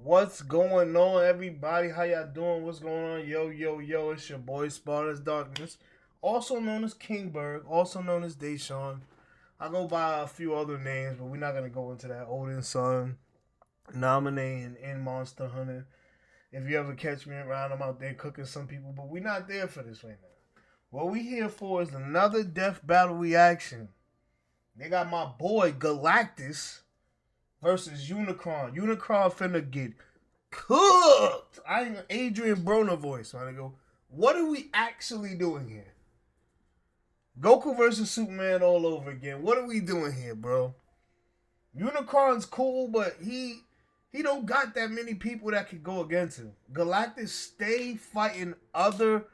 What's going on, everybody? How y'all doing? What's going on? Yo, it's your boy Sparta's Darkness, also known as Kingberg, also known as Deshaun. I go by a few other names, but we're not gonna go into that. Odin Son, nominating in Monster Hunter. If you ever catch me around, I'm out there cooking some people, but we're not there for this right now. What we here for is another death battle reaction. They got my boy Galactus versus Unicron. Unicron finna get cooked. I ain't Adrian Broner voice. I go, what are we actually doing here? Goku versus Superman all over again. What are we doing here, bro? Unicron's cool, but he don't got that many people that could go against him. Galactus stay fighting other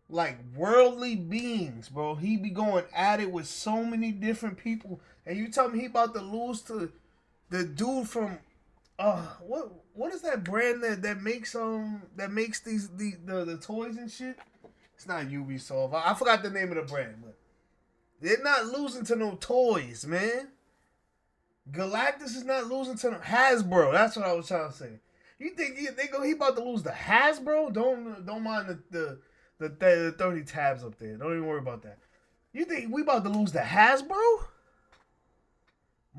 like worldly beings, bro. He be going at it with so many different people, and you tell me he about to lose to the dude from what is that brand that makes the toys and shit? It's not Ubisoft. I forgot the name of the brand, but they're not losing to no toys, man. Galactus is not losing to no Hasbro. That's what I was trying to say. You think he about to lose to Hasbro? Don't mind the 30 tabs up there. Don't even worry about that. You think we about to lose to Hasbro?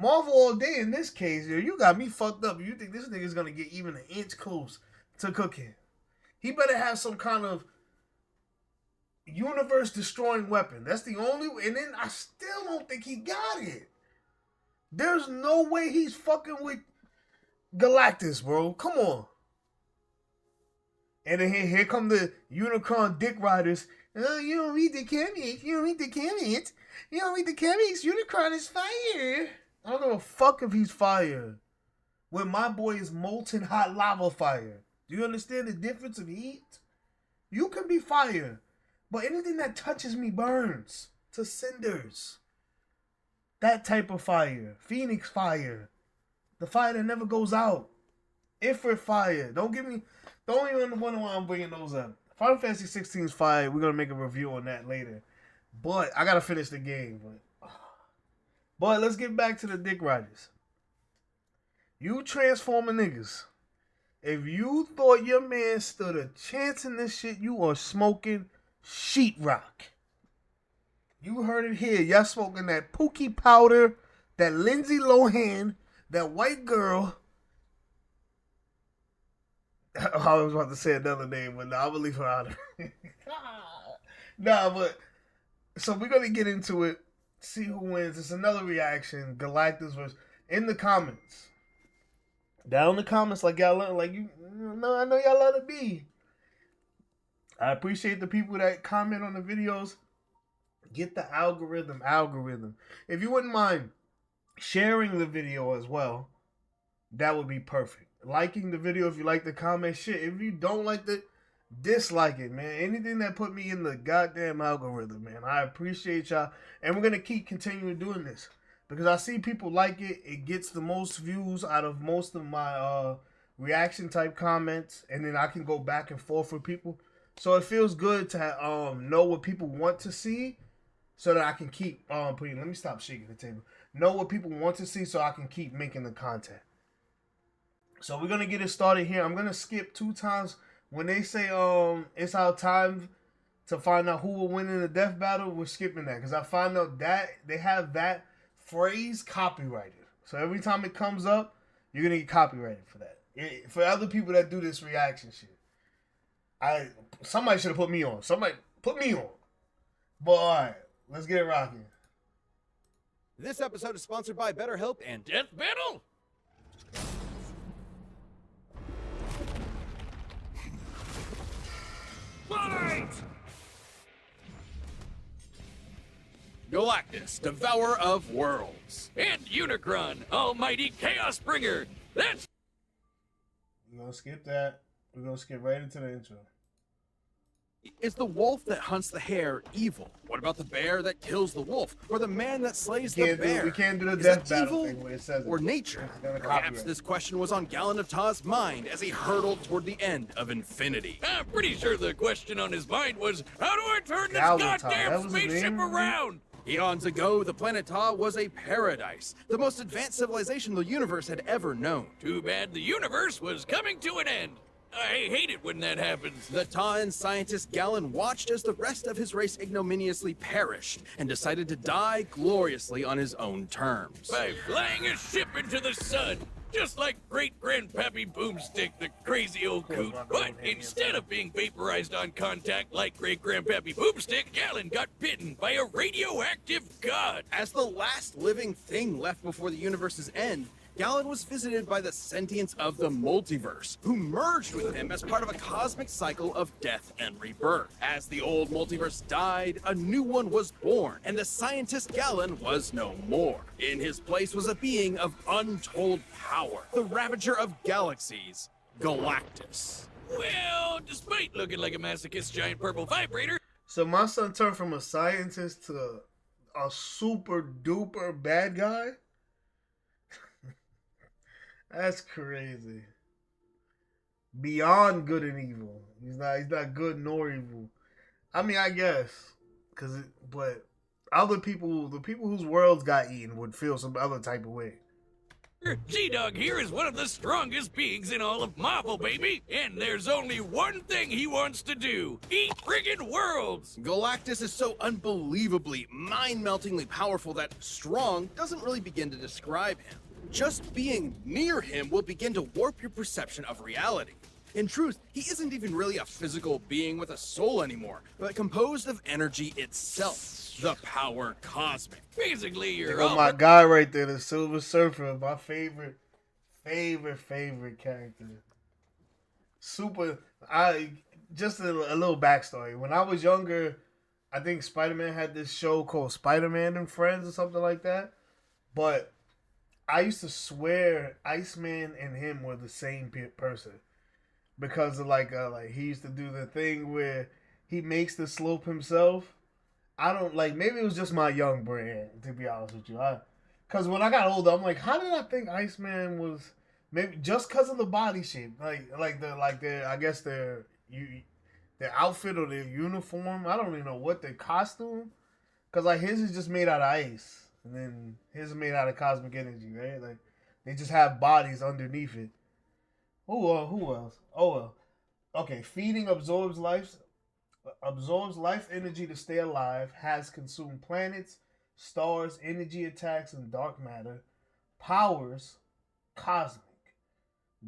Marvel all day in this case, yo. You got me fucked up. You think this nigga's gonna get even an inch close to cooking? He better have some kind of universe destroying weapon. That's the only way. And then I still don't think he got it. There's no way he's fucking with Galactus, bro. Come on. And then here come the Unicron dick riders. Oh, you don't read the comics. You don't read the comics. You don't read the comics. Unicron is fire. I don't give a fuck if he's fire. When my boy is molten hot lava fire. Do you understand the difference of heat? You can be fire, but anything that touches me burns to cinders. That type of fire. Phoenix fire. The fire that never goes out. Ifrit fire. Don't even wonder why I'm bringing those up. Final Fantasy 16's fire. We're going to make a review on that later. But I got to finish the game. But let's get back to the dick riders. You transforming niggas. If you thought your man stood a chance in this shit, you are smoking sheetrock. You heard it here. Y'all smoking that Pookie powder, that Lindsay Lohan, that white girl. I was about to say another name, but nah, I'm gonna leave her out of it. Nah, but so we're gonna get into it. See who wins. It's another reaction. Galactus versus in the comments. Down in the comments, like y'all love, like you know, I know y'all love to be. I appreciate the people that comment on the videos. Get the algorithm. If you wouldn't mind sharing the video as well, that would be perfect. Liking the video if you like the comment. Shit, if you don't like it, dislike it, man. Anything that put me in the goddamn algorithm, man. I appreciate y'all. And we're going to keep continuing doing this. Because I see people like it. It gets the most views out of most of my reaction type comments. And then I can go back and forth with people. So it feels good to know what people want to see. So that I can keep putting. Let me stop shaking the table. Know what people want to see so I can keep making the content. So we're going to get it started here. I'm going to skip 2 times. When they say it's our time to find out who will win in the death battle, we're skipping that. Because I find out that they have that phrase copyrighted. So every time it comes up, you're going to get copyrighted for that. For other people that do this reaction shit. Somebody should have put me on. Somebody put me on. But alright, let's get it rocking. This episode is sponsored by BetterHelp and Death Battle. Fight! Galactus, Devourer of Worlds. And Unicron, Almighty Chaos Bringer. That's... We're going to skip that. We're going to skip right into the intro. Is the wolf that hunts the hare evil? What about the bear that kills the wolf? Or the man that slays the bear? We can't do the Is death it battle evil thing where it says or nature? Perhaps this question was on Galactus' mind as he hurtled toward the end of infinity. I'm pretty sure the question on his mind was, how do I turn this Galactus, that goddamn was his spaceship name? around? Eons ago, the planet Ta was a paradise, the most advanced civilization the universe had ever known. Too bad the universe was coming to an end. I hate it when that happens. The Ta'an scientist Galen watched as the rest of his race ignominiously perished and decided to die gloriously on his own terms. By flying a ship into the sun. Just like great-grandpappy Boomstick, the crazy old coot. But instead of being vaporized on contact like great-grandpappy Boomstick, Galen got bitten by a radioactive god. As the last living thing left before the universe's end, Galen was visited by the sentience of the multiverse, who merged with him as part of a cosmic cycle of death and rebirth. As the old multiverse died, a new one was born, and the scientist Galen was no more. In his place was a being of untold power, the ravager of galaxies, Galactus. Well, despite looking like a masochist giant purple vibrator... So my son turned from a scientist to a super duper bad guy? That's crazy. Beyond good and evil. He's not good nor evil. I mean, I guess, but other people, the people whose worlds got eaten, would feel some other type of way. G-Dog here is one of the strongest beings in all of Marvel, baby, and there's only one thing he wants to do: eat friggin' worlds. Galactus is so unbelievably, mind-meltingly powerful that strong doesn't really begin to describe him. Just being near him will begin to warp your perception of reality. In truth, he isn't even really a physical being with a soul anymore, but composed of energy itself, the power cosmic. Basically, you're Oh, my guy right there, the Silver Surfer, my favorite character. Just a little backstory. When I was younger, I think Spider-Man had this show called Spider-Man and Friends or something like that. But I used to swear Iceman and him were the same person, because of like he used to do the thing where he makes the slope himself. I don't like. Maybe it was just my young brain, to be honest with you. Because when I got older, I'm like, how did I think Iceman was? Maybe just because of the body shape, I guess their outfit or their uniform. I don't even know what their costume. Because like his is just made out of ice. And then his is made out of cosmic energy, right? Like, they just have bodies underneath it. Who else? Oh, well. Okay, feeding absorbs life energy to stay alive, has consumed planets, stars, energy attacks, and dark matter. Powers, cosmic.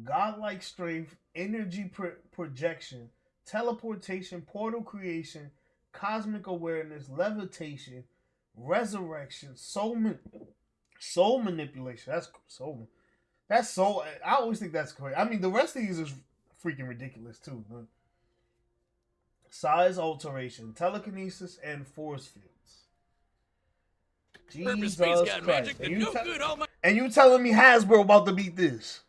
Godlike strength, energy projection, teleportation, portal creation, cosmic awareness, levitation, resurrection, soul manipulation. That's soul. I always think that's crazy. I mean, the rest of these is freaking ridiculous too. Huh? Size alteration, telekinesis, and force fields. Jesus Christ! Magic, and you telling me Hasbro about to beat this?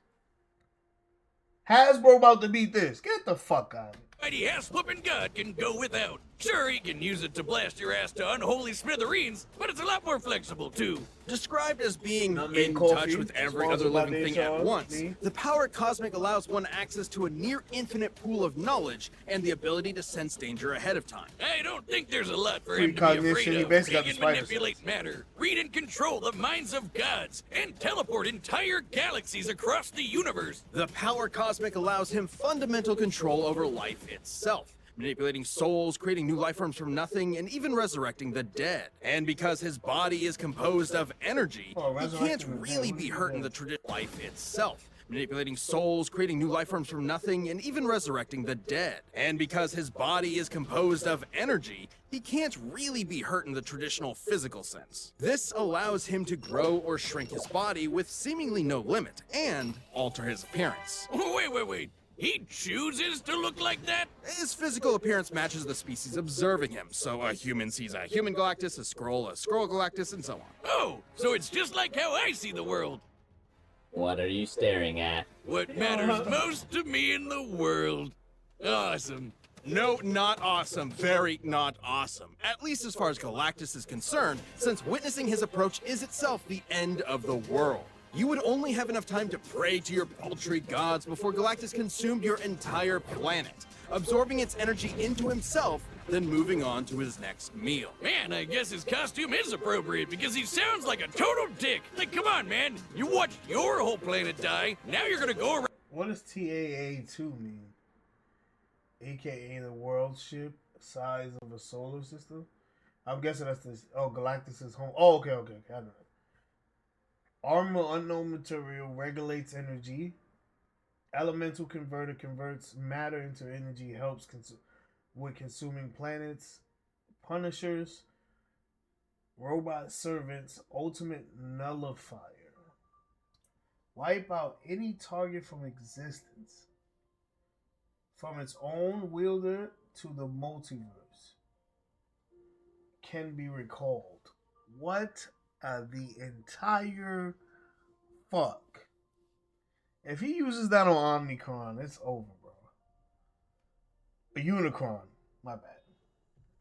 Hasbro about to beat this? Get the fuck out of here. Mighty ass-whooping god can go without. Sure, he can use it to blast your ass to unholy smithereens, but it's a lot more flexible, too. Described as being in touch with every other living thing at once, the power cosmic allows one access to a near-infinite pool of knowledge and the ability to sense danger ahead of time. I don't think there's a lot for him to be afraid of. He can manipulate matter, read and control the minds of gods, and teleport entire galaxies across the universe. The power cosmic allows him fundamental control over life itself, manipulating souls, creating new life forms from nothing, and even resurrecting the dead. And because his body is composed of energy, he can't really be hurt in the traditional life itself, manipulating souls, creating new life forms from nothing, and even resurrecting the dead. And because his body is composed of energy, he can't really be hurt in the traditional physical sense. This allows him to grow or shrink his body with seemingly no limit, and alter his appearance. Wait. He chooses to look like that? His physical appearance matches the species observing him, so a human sees a human Galactus, a Skrull Galactus, and so on. Oh, so it's just like how I see the world. What are you staring at? What matters most to me in the world. Awesome. No, not awesome. Very not awesome. At least as far as Galactus is concerned, since witnessing his approach is itself the end of the world. You would only have enough time to pray to your paltry gods before Galactus consumed your entire planet, absorbing its energy into himself then moving on to his next meal. Man, I guess his costume is appropriate because he sounds like a total dick. Like, come on, man. You watched your whole planet die. Now you're gonna go around. What does TAA2 mean? AKA the world ship size of a solar system? I'm guessing that's this. Oh, Galactus is home. Oh, okay. I know. Armor unknown material regulates energy. Elemental converter converts matter into energy. Helps with consuming planets. Punishers. Robot servants. Ultimate nullifier. Wipe out any target from existence. From its own wielder to the multiverse. Can be recalled. What the entire fuck? If he uses that on Omnicron, it's over, bro. A Unicron. My bad.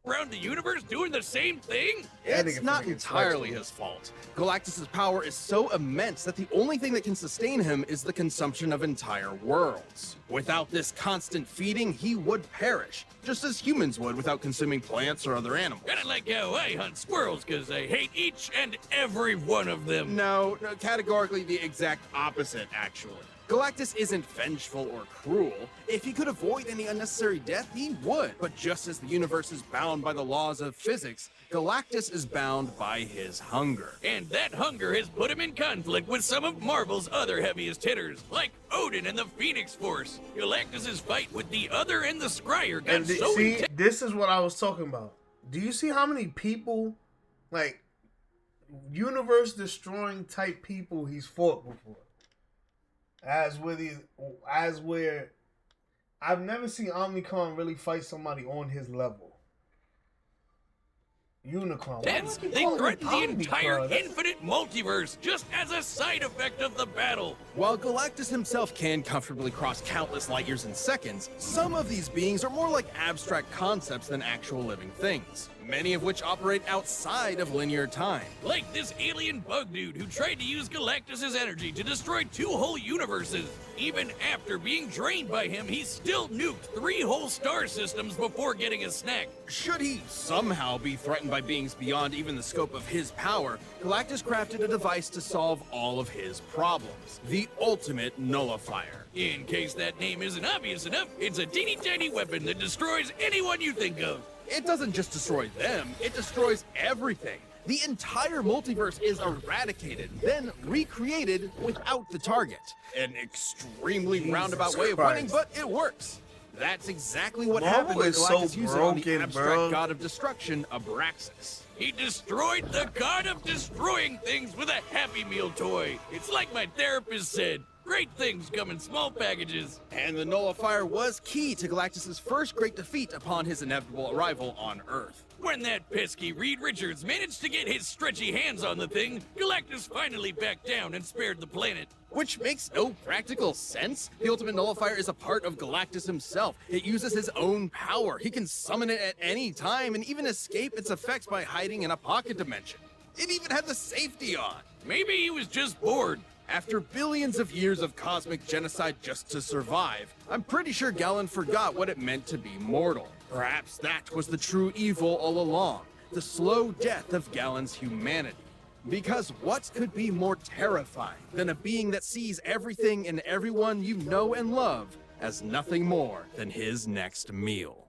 Around the universe doing the same thing? It's not entirely his fault. Galactus's power is so immense that the only thing that can sustain him is the consumption of entire worlds. Without this constant feeding, he would perish, just as humans would without consuming plants or other animals. Kinda like how I hunt squirrels, because I hate each and every one of them. No, categorically the exact opposite, actually. Galactus isn't vengeful or cruel. If he could avoid any unnecessary death, he would. But just as the universe is bound by the laws of physics, Galactus is bound by his hunger. And that hunger has put him in conflict with some of Marvel's other heaviest hitters, like Odin and the Phoenix Force. Galactus's fight with the Other and the Scryer got so see, this is what I was talking about. Do you see how many people, like, universe-destroying type people he's fought before? As where I've never seen Omnicron really fight somebody on his level. Unicron. They threaten the entire infinite multiverse just as a side effect of the battle. While Galactus himself can comfortably cross countless light years in seconds, some of these beings are more like abstract concepts than actual living things, many of which operate outside of linear time. Like this alien bug dude who tried to use Galactus's energy to destroy 2 whole universes. Even after being drained by him, he still nuked 3 whole star systems before getting a snack. Should he somehow be threatened by beings beyond even the scope of his power, Galactus crafted a device to solve all of his problems. The ultimate nullifier. In case that name isn't obvious enough, it's a teeny tiny weapon that destroys anyone you think of. It doesn't just destroy them, it destroys everything. The entire multiverse is eradicated, then recreated without the target. An extremely roundabout way of winning, but it works. That's exactly what happened when Galactus used it on the abstract god of destruction, Abraxas. He destroyed the god of destroying things with a Happy Meal toy. It's like my therapist said, great things come in small packages. And the nullifier was key to Galactus's first great defeat upon his inevitable arrival on Earth. When that pesky Reed Richards managed to get his stretchy hands on the thing, Galactus finally backed down and spared the planet. Which makes no practical sense. The ultimate nullifier is a part of Galactus himself. It uses his own power. He can summon it at any time and even escape its effects by hiding in a pocket dimension. It even had the safety on. Maybe he was just bored. After billions of years of cosmic genocide just to survive, I'm pretty sure Galen forgot what it meant to be mortal. Perhaps that was the true evil all along, the slow death of Galen's humanity. Because what could be more terrifying than a being that sees everything and everyone you know and love as nothing more than his next meal?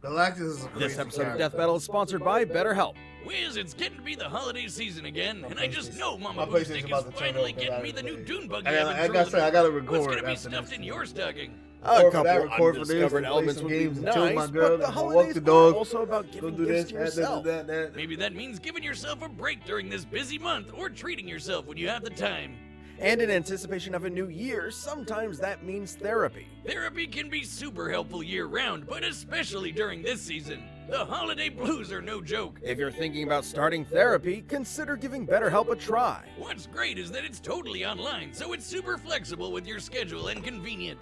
Galactus is a crazy This episode of character. Death Battle is sponsored by BetterHelp. Wiz, it's getting to be the holiday season again, and I just know Mama My Boomstick PlayStation's is about to turn finally over getting that me the new day. Dune buggy. I gotta record What's gonna be after stuffed this. in your stocking? Record for that, record for this, undiscovered play elements some would be games, chill with my nice, girl, but the go walk holidays the are dog, also about go giving do gifts this, to yourself. that. Maybe that means giving yourself a break during this busy month, or treating yourself when you have the time. And in anticipation of a new year, sometimes that means therapy. Therapy can be super helpful year-round, but especially during this season. The holiday blues are no joke. If you're thinking about starting therapy, consider giving BetterHelp a try. What's great is that it's totally online, so it's super flexible with your schedule and convenient.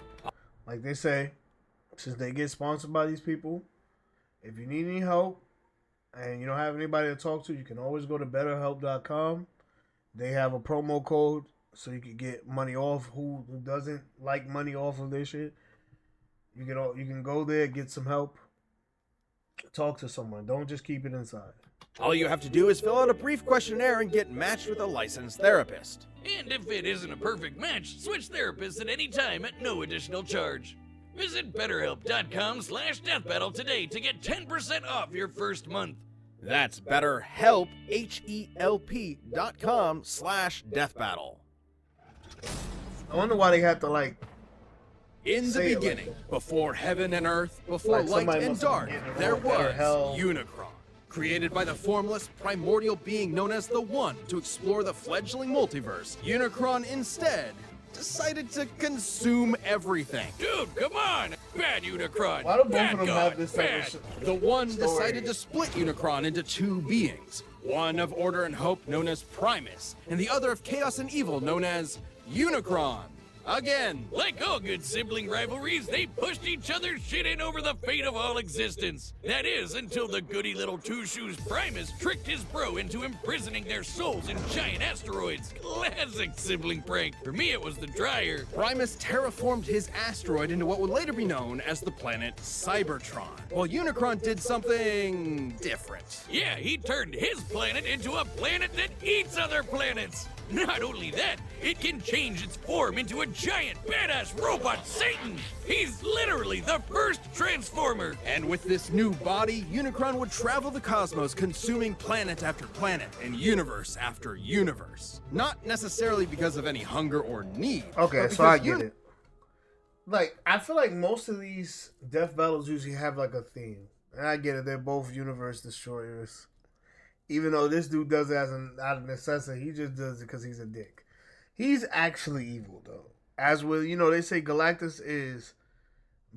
Like they say, since they get sponsored by these people, if you need any help and you don't have anybody to talk to, you can always go to betterhelp.com. They have a promo code so you can get money off. Who doesn't like money off of this shit? You can go there, get some help, Talk to someone. Don't just keep it inside. All you have to do is fill out a brief questionnaire and get matched with a licensed therapist. And if it isn't a perfect match, switch therapists at any time at no additional charge. Visit BetterHelp.com/deathbattle today to get 10% off your first month. That's BetterHelp, HELP.com/deathbattle. I wonder why they have to like. In the Say it like beginning, that. before heaven and earth, before Like light somebody and must have dark, been getting there it wrong. Better was hell. Unicron. Created by the formless, primordial being known as the One to explore the fledgling multiverse, Unicron instead decided to consume everything. Dude, come on! Bad Unicron! Why do both Bad of them God, have this type bad. of shit? The One Story. decided to split Unicron into two beings, one of order and hope known as Primus, and the other of chaos and evil known as Unicron. Again. Like all good sibling rivalries, they pushed each other's shit in over the fate of all existence. That is, until the goody little two-shoes Primus tricked his bro into imprisoning their souls in giant asteroids. Classic sibling prank. For me, it was the dryer. Primus terraformed his asteroid into what would later be known as the planet Cybertron, while Unicron did something different. Yeah, he turned his planet into a planet that eats other planets. Not only that, it can change its form into a giant badass robot Satan. He's literally the first Transformer. And with this new body, Unicron would travel the cosmos, consuming planet after planet and universe after universe. Not necessarily because of any hunger or need. Okay, but so I because get it. Like, I feel like most of these death battles usually have like a theme, and I get it. They're both universe destroyers. Even though this dude does it as out of necessity, he just does it because he's a dick. He's actually evil, though. As with, they say Galactus is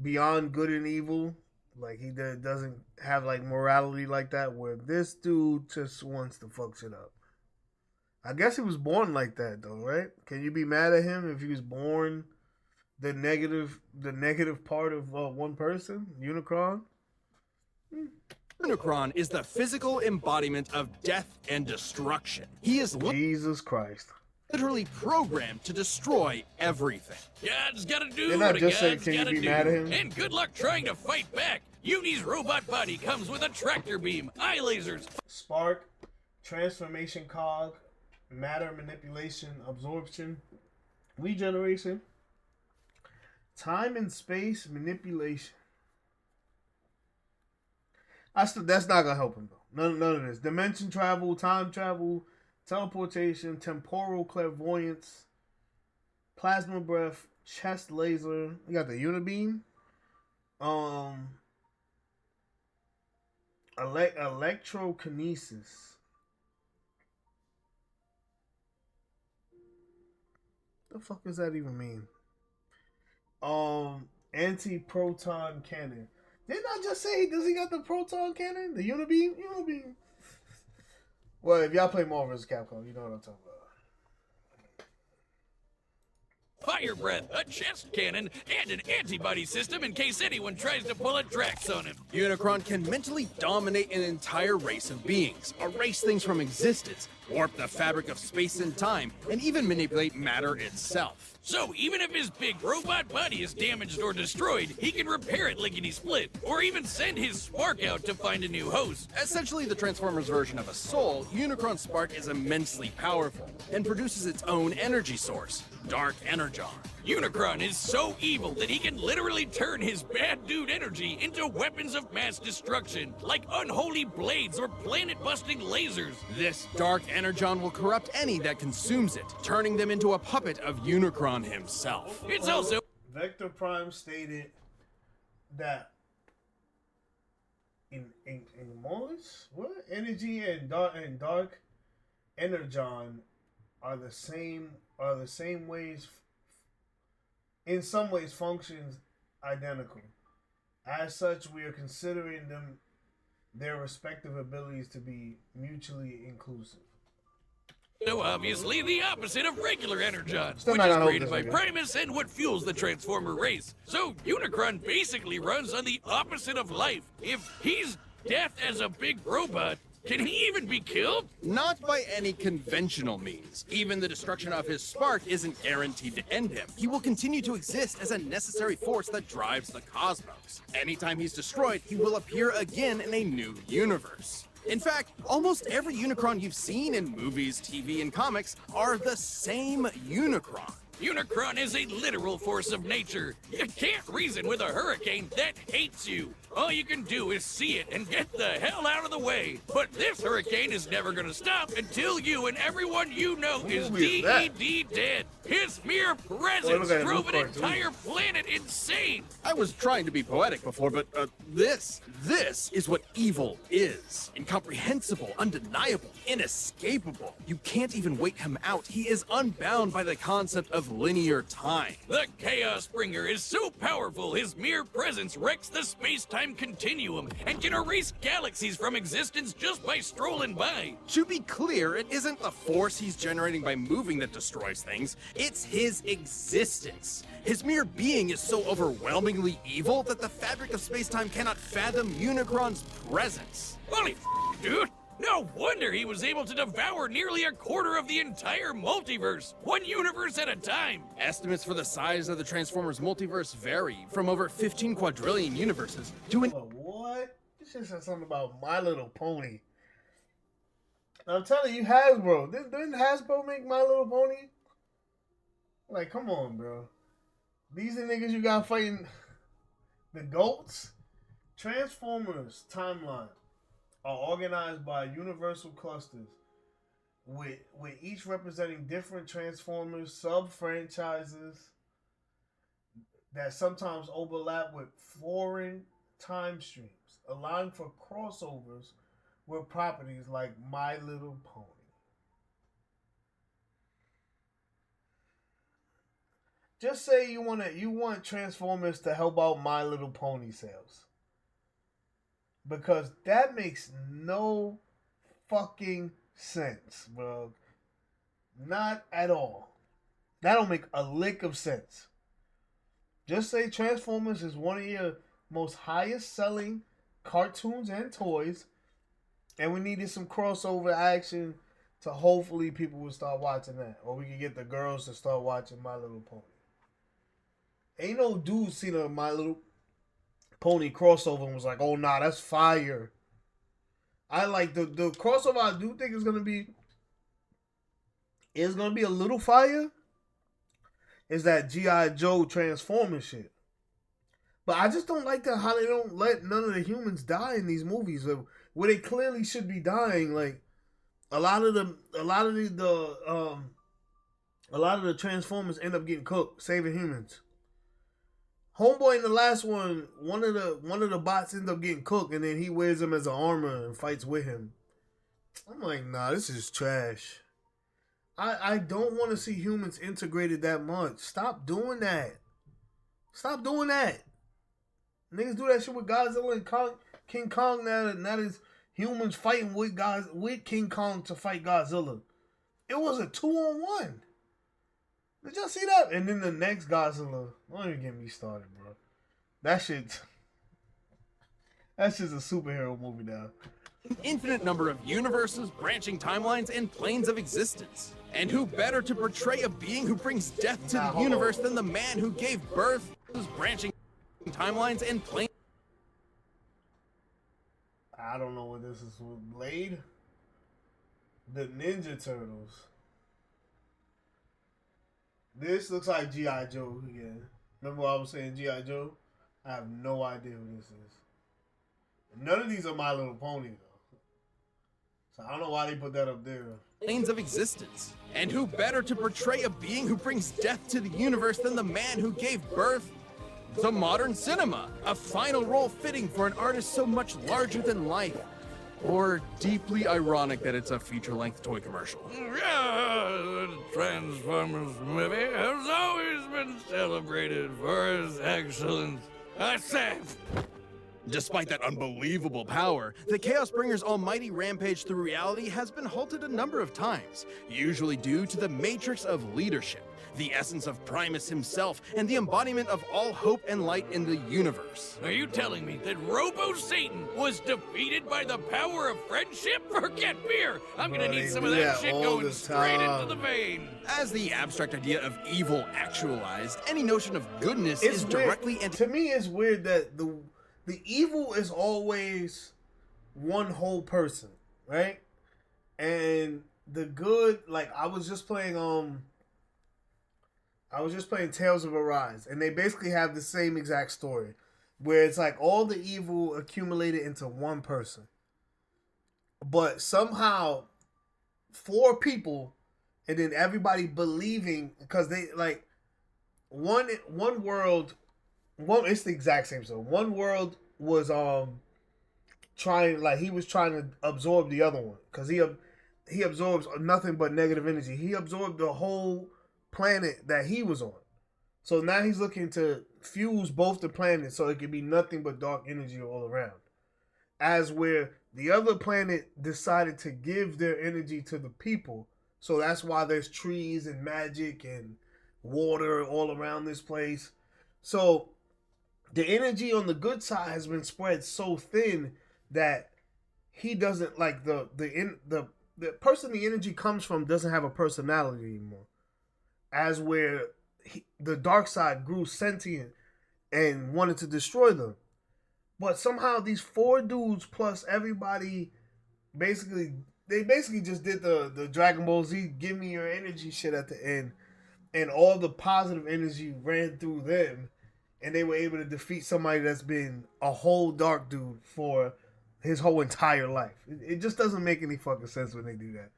beyond good and evil. Like, he doesn't have, like, morality like that, where this dude just wants to fuck shit up. I guess he was born like that, though, right? Can you be mad at him if he was born the negative part of one person, Unicron? Unicron is the physical embodiment of death and destruction. He is Jesus Christ. literally programmed to destroy everything. God's gotta do They're not what a just saying, God's can you gotta be do. mad at him? And good luck trying to fight back. Uni's robot body comes with a tractor beam, eye lasers, Spark, transformation cog, matter manipulation, absorption, regeneration, time and space manipulation. That's not gonna help him though. None of this. Dimension travel, time travel, teleportation, temporal clairvoyance, plasma breath, chest laser. You got the unibeam. Electrokinesis. The fuck does that even mean? Anti-proton cannon. Didn't I just say, does he got the proton cannon? The unibeam? Unibeam. Well, if y'all play Marvel vs. Capcom, you know what I'm talking about. fire breath, a chest cannon, and an antibody system in case anyone tries to pull a Drax on him. Unicron can mentally dominate an entire race of beings, erase things from existence, warp the fabric of space and time, and even manipulate matter itself. So even if his big robot body is damaged or destroyed, he can repair it lickety-split, or even send his spark out to find a new host. Essentially the Transformers version of a soul, Unicron's spark is immensely powerful and produces its own energy source, Dark Energon. Unicron is so evil that he can literally turn his bad dude energy into weapons of mass destruction, like unholy blades or planet-busting lasers. This Dark Energon will corrupt any that consumes it, turning them into a puppet of Unicron himself. It's also Vector Prime stated that in Morris, what energy and dark energon are the same ways. In some ways, functions identical. As such, we are considering their respective abilities to be mutually inclusive. So obviously the opposite of regular Energon, Still which not is gonna hold created this by video. Primus and what fuels the Transformer race. So Unicron basically runs on the opposite of life. If he's death as a big robot, Can he even be killed? Not by any conventional means. Even the destruction of his spark isn't guaranteed to end him. He will continue to exist as a necessary force that drives the cosmos. Anytime he's destroyed, he will appear again in a new universe. In fact, almost every Unicron you've seen in movies, TV, and comics are the same Unicron. Unicron is a literal force of nature. You can't reason with a hurricane that hates you. All you can do is see it and get the hell out of the way. But this hurricane is never gonna stop until you and everyone you know is DED dead. His mere presence drove an entire planet insane. I was trying to be poetic before, but this is what evil is. Incomprehensible, undeniable, inescapable. You can't even wait him out. He is unbound by the concept of linear time. The Chaos Bringer is so powerful, his mere presence wrecks the space-time continuum and can erase galaxies from existence just by strolling by. To be clear, it isn't the force he's generating by moving that destroys things. It's his existence. His mere being is so overwhelmingly evil that the fabric of space-time cannot fathom Unicron's presence. Holy dude! No wonder he was able to devour nearly a quarter of the entire multiverse, one universe at a time. Estimates for the size of the Transformers multiverse vary from over 15 quadrillion universes to an... What? This just said something about My Little Pony. I'm telling you, Hasbro. Didn't Hasbro make My Little Pony? Like, come on, bro. These are niggas you got fighting the GOATs. Transformers timeline are organized by universal clusters, with each representing different Transformers sub-franchises that sometimes overlap with foreign time streams, allowing for crossovers with properties like My Little Pony. Just say you want Transformers to help out My Little Pony sales. Because that makes no fucking sense, bro. Not at all. That don't make a lick of sense. Just say Transformers is one of your most highest selling cartoons and toys, and we needed some crossover action to hopefully people will start watching that. Or we can get the girls to start watching My Little Pony. Ain't no dude seen a My Little Pony crossover and was like, oh nah, that's fire. I like the crossover I do think is gonna be a little fire. Is that G.I. Joe Transformers shit. But I just don't like how they don't let none of the humans die in these movies where they clearly should be dying. Like a lot of the Transformers end up getting cooked, saving humans. Homeboy in the last one of the bots ends up getting cooked, and then he wears him as an armor and fights with him. I'm like, nah, this is trash. I don't want to see humans integrated that much. Stop doing that. Stop doing that. Niggas do that shit with Godzilla and King Kong now that is humans fighting with King Kong to fight Godzilla. It was a 2-on-1. Did y'all see that? And then the next Godzilla. Don't even get me started, bro. That's just a superhero movie now. An infinite number of universes, branching timelines, and planes of existence. And who better to portray a being who brings death to the universe than the man who gave birth to those branching timelines and planes? I don't know what this is. Blade? The Ninja Turtles. This looks like G.I. Joe again. Remember what I was saying, G.I. Joe? I have no idea who this is. None of these are My Little Pony, though. So I don't know why they put that up there. Planes of existence. And who better to portray a being who brings death to the universe than the man who gave birth to modern cinema? A final role fitting for an artist so much larger than life. Or deeply ironic that it's a feature-length toy commercial. Yeah, the Transformers movie has always been celebrated for its excellence. I say, Despite that unbelievable power, the Chaos Bringer's almighty rampage through reality has been halted a number of times, usually due to the matrix of leadership, the essence of Primus himself, and the embodiment of all hope and light in the universe. Are you telling me that Robo-Satan was defeated by the power of friendship? Forget beer! I'm gonna need some of that shit going straight into the vein. As the abstract idea of evil actualized, any notion of goodness is directly and to me, it's weird that the evil is always one whole person, right? And the good, like I was just playing Tales of Arise, and they basically have the same exact story, where it's like all the evil accumulated into one person. But somehow 4 people, and then everybody believing, because they like one world. It's the exact same story. One world was trying to absorb the other one, because he absorbs nothing but negative energy. He absorbed the whole planet that he was on. So now he's looking to fuse both the planets so it can be nothing but dark energy all around. As where the other planet decided to give their energy to the people. So that's why there's trees and magic and water all around this place. So the energy on the good side has been spread so thin that he doesn't, like, the person the energy comes from doesn't have a personality anymore. As where the dark side grew sentient and wanted to destroy them. But somehow these 4 dudes plus everybody they basically just did the Dragon Ball Z give me your energy shit at the end, and all the positive energy ran through them, and they were able to defeat somebody that's been a whole dark dude for his whole entire life. It just doesn't make any fucking sense when they do that.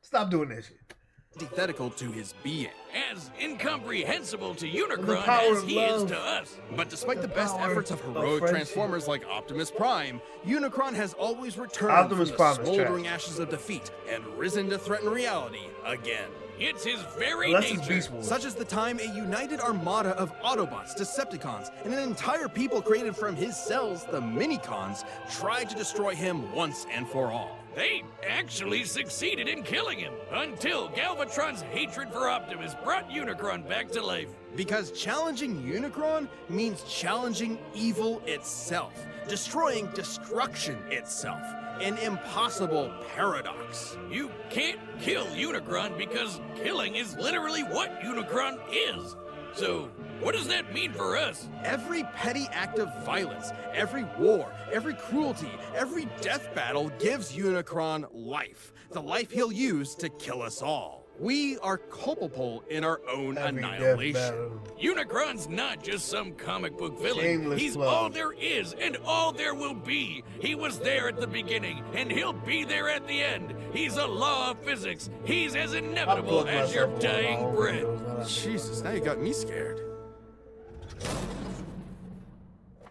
Stop doing that shit. antithetical to his being. As incomprehensible to Unicron as he is to us. But despite the best efforts of heroic Transformers like Optimus Prime, Unicron has always returned from the smoldering ashes of defeat and risen to threaten reality again. It's his very nature. Such as the time a united armada of Autobots, Decepticons, and an entire people created from his cells, the Minicons, tried to destroy him once and for all. They actually succeeded in killing him, until Galvatron's hatred for Optimus brought Unicron back to life. Because challenging Unicron means challenging evil itself, destroying destruction itself. An impossible paradox. You can't kill Unicron because killing is literally what Unicron is. So, what does that mean for us? Every petty act of violence, every war, every cruelty, every death battle gives Unicron life. The life he'll use to kill us all. We are culpable in our own annihilation. Unicron's not just some comic book villain. Shameless He's plug. all there is and all there will be. He was there at the beginning and he'll be there at the end. He's a law of physics. He's as inevitable as your dying breath. Jesus, now you got me scared.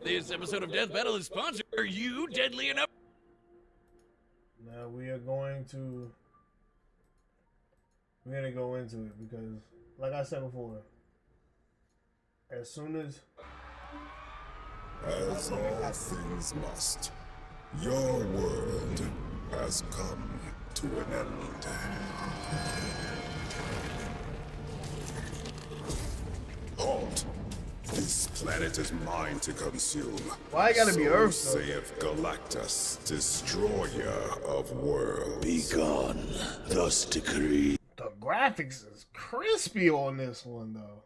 This episode of Death Battle is sponsored. Are you deadly enough? Now we're gonna go into it because, like I said before, as soon as all things must, your world has come to an end. Halt! This planet is mine to consume. Why it gotta be Earth, though? Saith Galactus, destroyer of worlds. Be gone, thus decree. the graphics is crispy on this one though.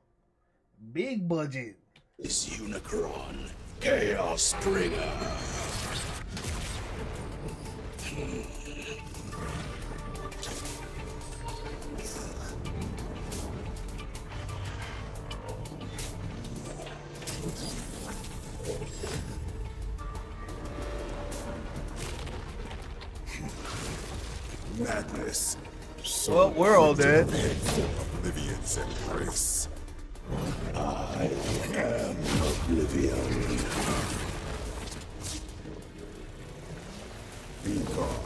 Big budget. Is Unicron, Chaos Bringer. Madness. Well, we're all dead. Oblivion's embrace. I am Oblivion. Be gone.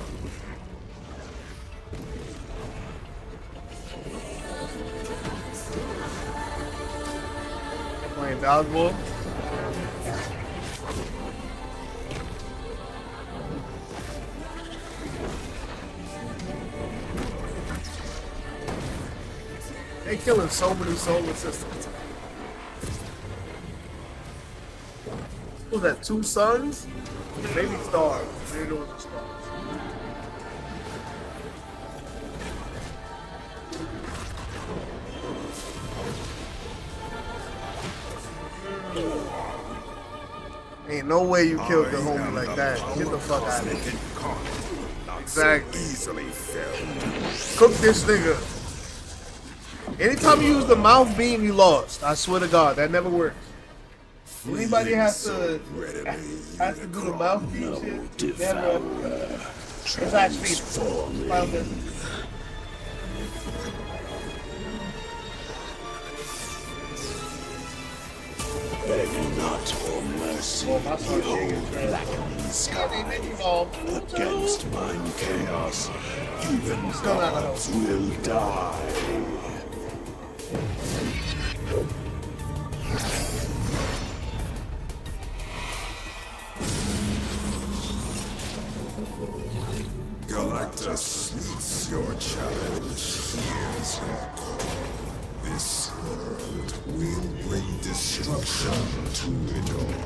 Playing dodgeball. They killing so many solar systems. What was that, 2 suns? Maybe stars. Maybe those are stars. Ain't no way you killed the homie like that. Get the fuck out of here. Exactly. Easily felled. Cook this nigga. Anytime you use the mouth beam, you lost. I swear to God, that never works. Anybody has to do the mouth beam shit? Never. It's actually Final Fantasy. Beg not for mercy, Oh, my son behold Jagan's red. blackened sky. Oh, Against mine chaos, even Still not a gods will die. Galactus meets your challenge. Here's your call. This world will bring destruction to it all.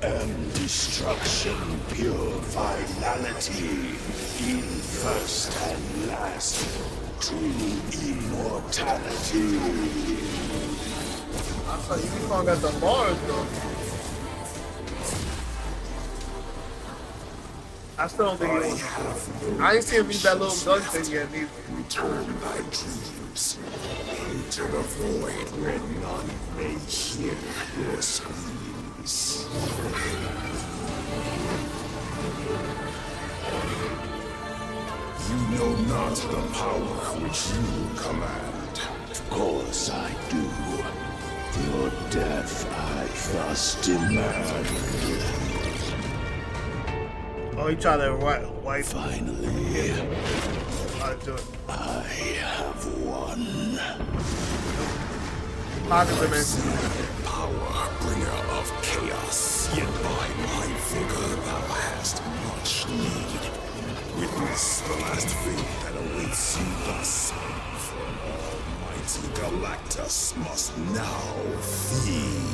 I am destruction, pure finality, in first and last, true immortality. I saw Unicron got the bars though. I still don't think he was. I ain't seen him use that little gun thing yet neither. Return thy dreams. Into the void where none may hear your screams. You know not the power which you command. Of course I do. Your death I thus demand. Oh, he tried to wipe. Finally, I'll do it. I have won. Pocket dimension. Power bringer of chaos. Yet by my vigor thou hast much need. Witness the last fate that awaits you thus. For almighty Galactus must now feed.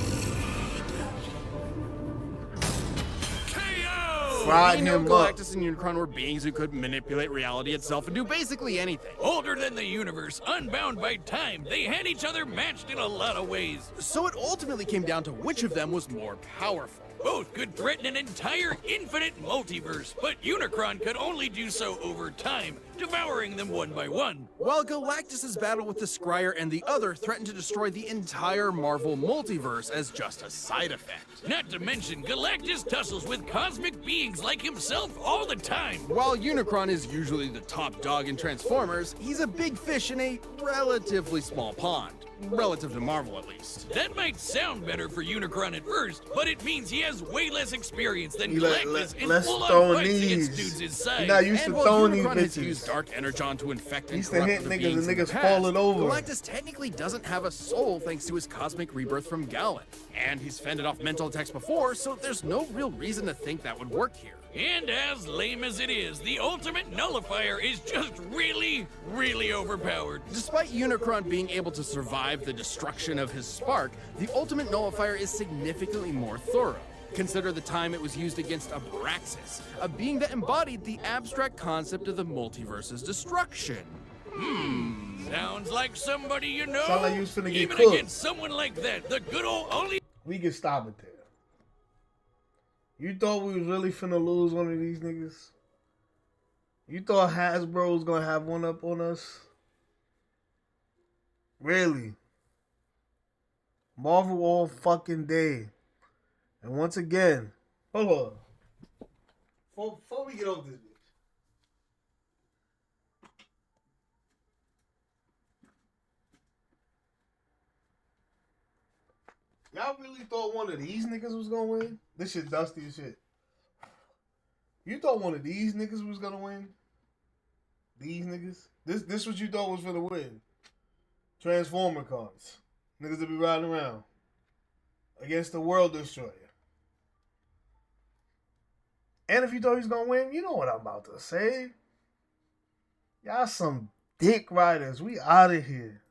Fried We know him up. Galactus and Unicron were beings who could manipulate reality itself and do basically anything. Older than the universe, unbound by time, they had each other matched in a lot of ways. So it ultimately came down to which of them was more powerful. Both could threaten an entire infinite multiverse, but Unicron could only do so over time, devouring them one by one. While Galactus's battle with the Scryer and the other threatened to destroy the entire Marvel multiverse as just a side effect. Not to mention, Galactus tussles with cosmic beings like himself all the time. While Unicron is usually the top dog in Transformers, he's a big fish in a relatively small pond. Relative to Marvel, at least. That might sound better for Unicron at first, but it means he has way less experience than He Galactus in let's full-on throw fights knees. against dudes his He size. not used to And while throwing these Unicron has used bitches. Dark Energon to infect He and used to corrupt hit other niggas beings and in the niggas past, falling over. Galactus technically doesn't have a soul thanks to his cosmic rebirth from Galen. And he's fended off mental attacks before, so there's no real reason to think that would work here. And as lame as it is, the ultimate nullifier is just really, really overpowered. Despite Unicron being able to survive the destruction of his spark, the ultimate nullifier is significantly more thorough. Consider the time it was used against Abraxas, a being that embodied the abstract concept of the multiverse's destruction. Sounds like somebody you know. Sound like you was finna get Even cooked. against someone like that, the good old only. We can stop it there. You thought we was really finna lose one of these niggas? You thought Hasbro was gonna have one up on us? Really? Marvel all fucking day. And once again, hold on. Before we get off this bitch. Y'all really thought one of these niggas was gonna win? This shit dusty as shit. You thought one of these niggas was gonna win? These niggas? This what you thought was gonna win? Transformer cars. Niggas that be riding around. Against the World Destroyer. And if you thought he was gonna win, you know what I'm about to say. Y'all some Dick Riders, we out of here.